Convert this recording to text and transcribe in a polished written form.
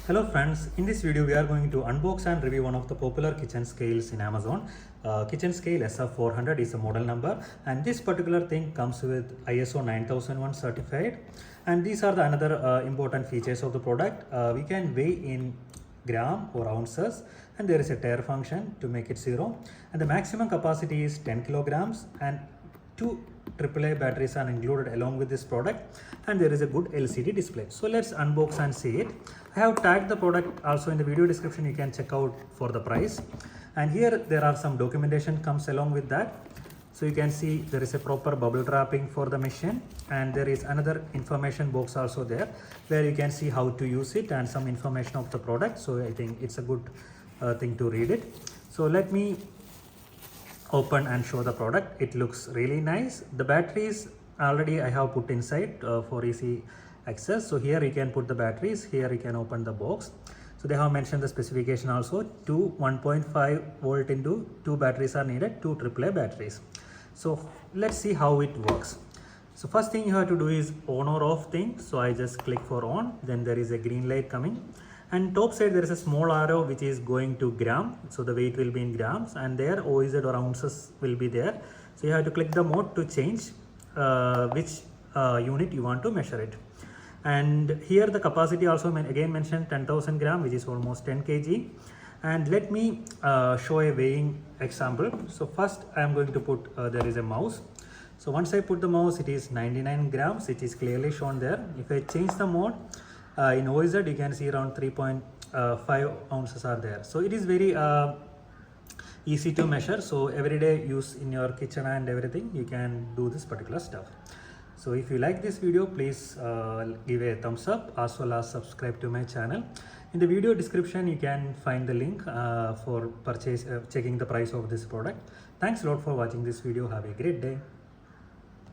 Hello friends, in this video we are going to unbox and review one of the popular kitchen scales in Amazon. Kitchen scale SF400 is a model number, and this particular thing comes with ISO 9001 certified, and these are the another important features of the product. We can weigh in gram or ounces, and there is a tare function to make it zero, and the maximum capacity is 10 kilograms, and two AAA batteries are included along with this product, and there is a good LCD display. So let's unbox and see it. I have tagged the product also in the video description. You can check out for the price, and here there are some documentation comes along with that. So you can see there is a proper bubble wrapping for the machine, and there is another information box also there where you can see how to use it and some information of the product. So I think it's a good thing to read it. So let me open and show the product. It looks really nice. The batteries already I have put inside for easy access. So here you can put the batteries, here you can open the box. So they have mentioned the specification also. Two 1.5 volt into two batteries are needed, two AAA batteries. So let's see how it works. So first thing you have to do is on or off thing. So I just click for on, then there is a green light coming, and top side there is a small arrow which is going to gram. So the weight will be in grams, and there OZ or ounces will be there. So you have to click the mode to change which unit you want to measure it. And here the capacity also again mentioned 10,000 gram, which is almost 10 kg. And let me show a weighing example. So first I am going to put there is a mouse. So once I put the mouse, it is 99 grams. It is clearly shown there. If I change the mode in OZ, you can see around 3.5 ounces are there. So it is very easy to measure. So everyday use in your kitchen and everything, you can do this particular stuff. So if you like this video, please give a thumbs up as well as subscribe to my channel. In the video description, you can find the link for checking the price of this product. Thanks a lot for watching this video. Have a great day.